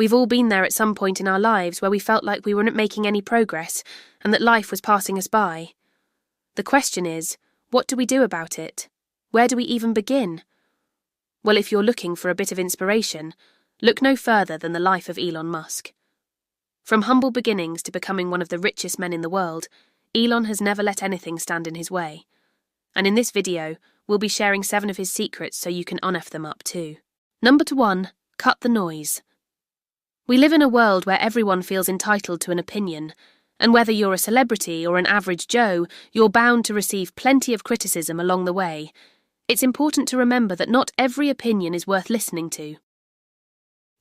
We've all been there at some point in our lives where we felt like we weren't making any progress and that life was passing us by. The question is, what do we do about it? Where do we even begin? Well, if you're looking for a bit of inspiration, look no further than the life of Elon Musk. From humble beginnings to becoming one of the richest men in the world, Elon has never let anything stand in his way. And in this video, we'll be sharing 7 of his secrets so you can UnFu them up too. Number 1, cut the noise. We live in a world where everyone feels entitled to an opinion, and whether you're a celebrity or an average Joe, you're bound to receive plenty of criticism along the way. It's important to remember that not every opinion is worth listening to.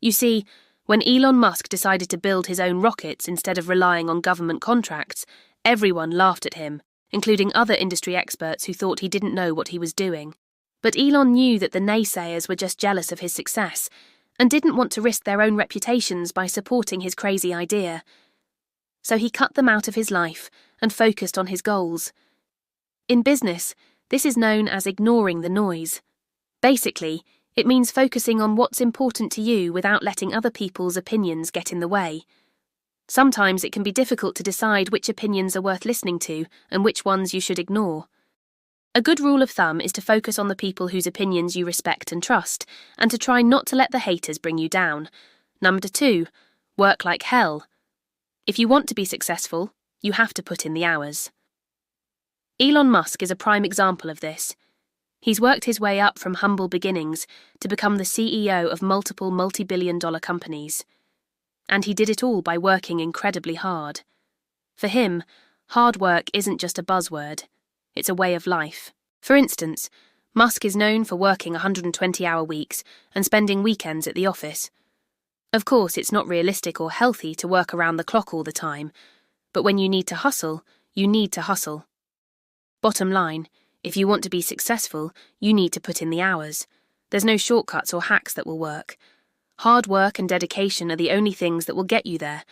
You see, when Elon Musk decided to build his own rockets instead of relying on government contracts, everyone laughed at him, including other industry experts who thought he didn't know what he was doing. But Elon knew that the naysayers were just jealous of his success and didn't want to risk their own reputations by supporting his crazy idea. So he cut them out of his life and focused on his goals. In business, this is known as ignoring the noise. Basically, it means focusing on what's important to you without letting other people's opinions get in the way. Sometimes it can be difficult to decide which opinions are worth listening to and which ones you should ignore. A good rule of thumb is to focus on the people whose opinions you respect and trust, and to try not to let the haters bring you down. Number 2, work like hell. If you want to be successful, you have to put in the hours. Elon Musk is a prime example of this. He's worked his way up from humble beginnings to become the CEO of multiple multi-billion-dollar companies. And he did it all by working incredibly hard. For him, hard work isn't just a buzzword. It's a way of life. For instance, Musk is known for working 120-hour weeks and spending weekends at the office. Of course, it's not realistic or healthy to work around the clock all the time, but when you need to hustle, you need to hustle. Bottom line, if you want to be successful, you need to put in the hours. There's no shortcuts or hacks that will work. Hard work and dedication are the only things that will get you there.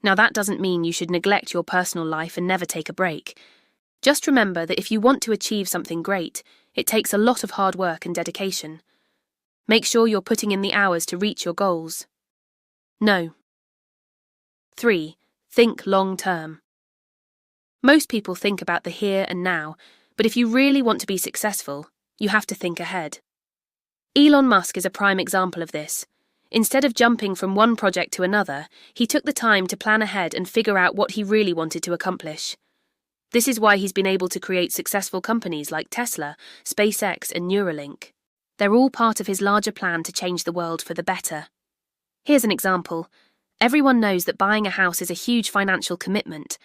Now, that doesn't mean you should neglect your personal life and never take a break. Just remember that if you want to achieve something great, it takes a lot of hard work and dedication. Make sure you're putting in the hours to reach your goals. No. 3. Think long term. Most people think about the here and now, but if you really want to be successful, you have to think ahead. Elon Musk is a prime example of this. Instead of jumping from one project to another, he took the time to plan ahead and figure out what he really wanted to accomplish. This is why he's been able to create successful companies like Tesla, SpaceX, and Neuralink. They're all part of his larger plan to change the world for the better. Here's an example. Everyone knows that buying a house is a huge financial commitment,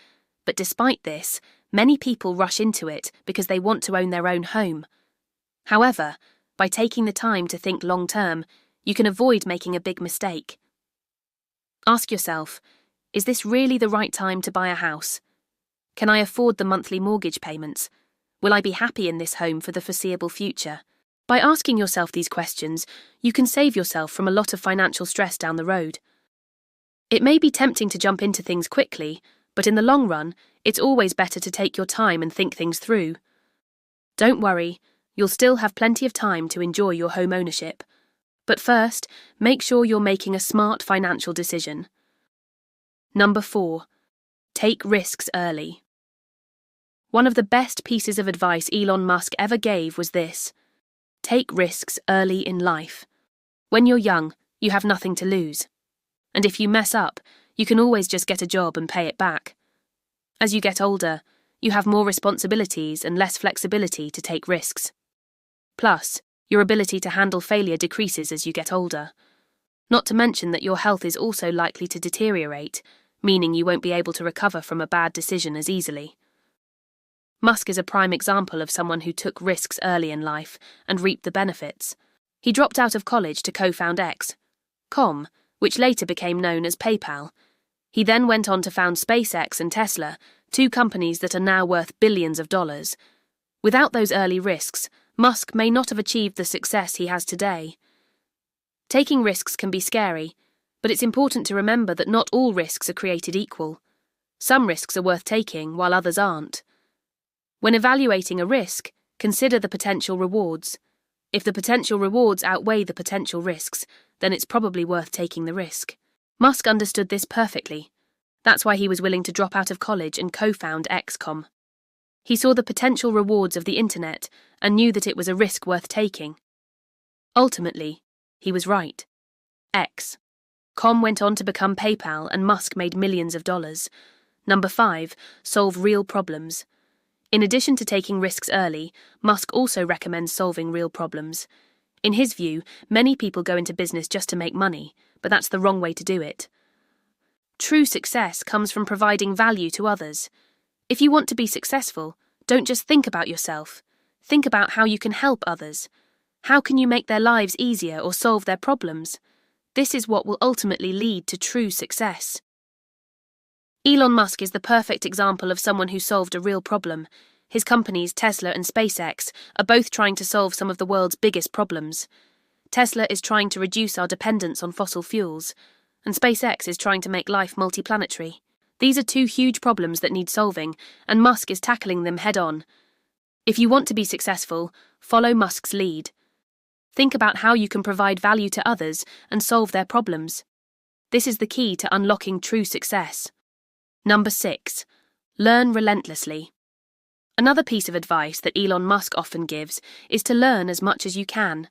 but despite this, many people rush into it because they want to own their own home. However, by taking the time to think long-term, you can avoid making a big mistake. Ask yourself, is this really the right time to buy a house? Can I afford the monthly mortgage payments? Will I be happy in this home for the foreseeable future? By asking yourself these questions, you can save yourself from a lot of financial stress down the road. It may be tempting to jump into things quickly, but in the long run, it's always better to take your time and think things through. Don't worry, you'll still have plenty of time to enjoy your home ownership. But first, make sure you're making a smart financial decision. Number 4. Take risks early. One of the best pieces of advice Elon Musk ever gave was this: take risks early in life. When you're young, you have nothing to lose. And if you mess up, you can always just get a job and pay it back. As you get older, you have more responsibilities and less flexibility to take risks. Plus, your ability to handle failure decreases as you get older. Not to mention that your health is also likely to deteriorate, meaning you won't be able to recover from a bad decision as easily. Musk is a prime example of someone who took risks early in life and reaped the benefits. He dropped out of college to co-found X.com, which later became known as PayPal. He then went on to found SpaceX and Tesla, 2 companies that are now worth billions of dollars. Without those early risks, Musk may not have achieved the success he has today. Taking risks can be scary, but it's important to remember that not all risks are created equal. Some risks are worth taking, while others aren't. When evaluating a risk, consider the potential rewards. If the potential rewards outweigh the potential risks, then it's probably worth taking the risk. Musk understood this perfectly. That's why he was willing to drop out of college and co-found XCOM. He saw the potential rewards of the internet and knew that it was a risk worth taking. Ultimately, he was right. XCOM went on to become PayPal and Musk made millions of dollars. Number 5, solve real problems. In addition to taking risks early, Musk also recommends solving real problems. In his view, many people go into business just to make money, but that's the wrong way to do it. True success comes from providing value to others. If you want to be successful, don't just think about yourself. Think about how you can help others. How can you make their lives easier or solve their problems? This is what will ultimately lead to true success. Elon Musk is the perfect example of someone who solved a real problem. His companies, Tesla and SpaceX, are both trying to solve some of the world's biggest problems. Tesla is trying to reduce our dependence on fossil fuels, and SpaceX is trying to make life multiplanetary. These are two huge problems that need solving, and Musk is tackling them head-on. If you want to be successful, follow Musk's lead. Think about how you can provide value to others and solve their problems. This is the key to unlocking true success. Number 6. Learn relentlessly. Another piece of advice that Elon Musk often gives is to learn as much as you can.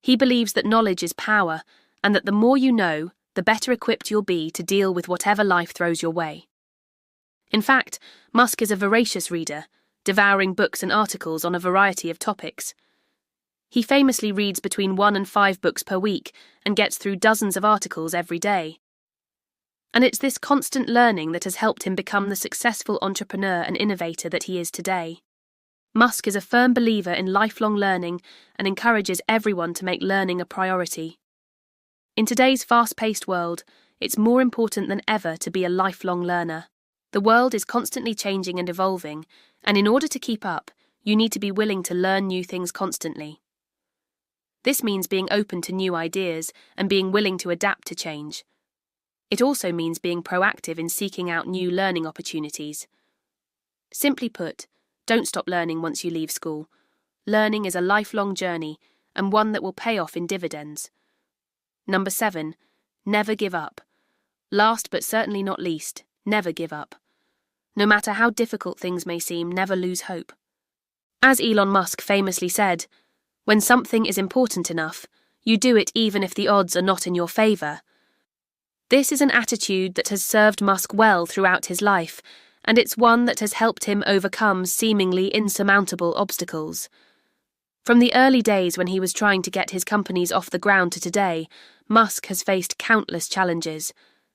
He believes that knowledge is power, and that the more you know, the better equipped you'll be to deal with whatever life throws your way. In fact, Musk is a voracious reader, devouring books and articles on a variety of topics. He famously reads between 1 and 5 books per week and gets through dozens of articles every day. And it's this constant learning that has helped him become the successful entrepreneur and innovator that he is today. Musk is a firm believer in lifelong learning and encourages everyone to make learning a priority. In today's fast-paced world, it's more important than ever to be a lifelong learner. The world is constantly changing and evolving, and in order to keep up, you need to be willing to learn new things constantly. This means being open to new ideas and being willing to adapt to change. It also means being proactive in seeking out new learning opportunities. Simply put, don't stop learning once you leave school. Learning is a lifelong journey and one that will pay off in dividends. Number 7, never give up. Last but certainly not least, never give up. No matter how difficult things may seem, never lose hope. As Elon Musk famously said, when something is important enough, you do it even if the odds are not in your favor. This is an attitude that has served Musk well throughout his life, and it's one that has helped him overcome seemingly insurmountable obstacles. From the early days when he was trying to get his companies off the ground to today, Musk has faced countless challenges,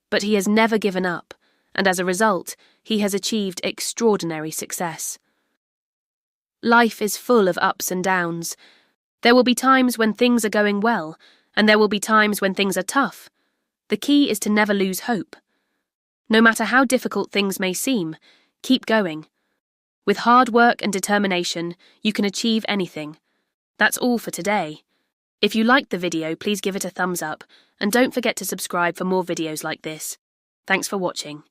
but he has never given up, and as a result, he has achieved extraordinary success. Life is full of ups and downs. There will be times when things are going well, and there will be times when things are tough. The key is to never lose hope. No matter how difficult things may seem, keep going. With hard work and determination, you can achieve anything. That's all for today. If you liked the video, please give it a thumbs up, and don't forget to subscribe for more videos like this. Thanks for watching.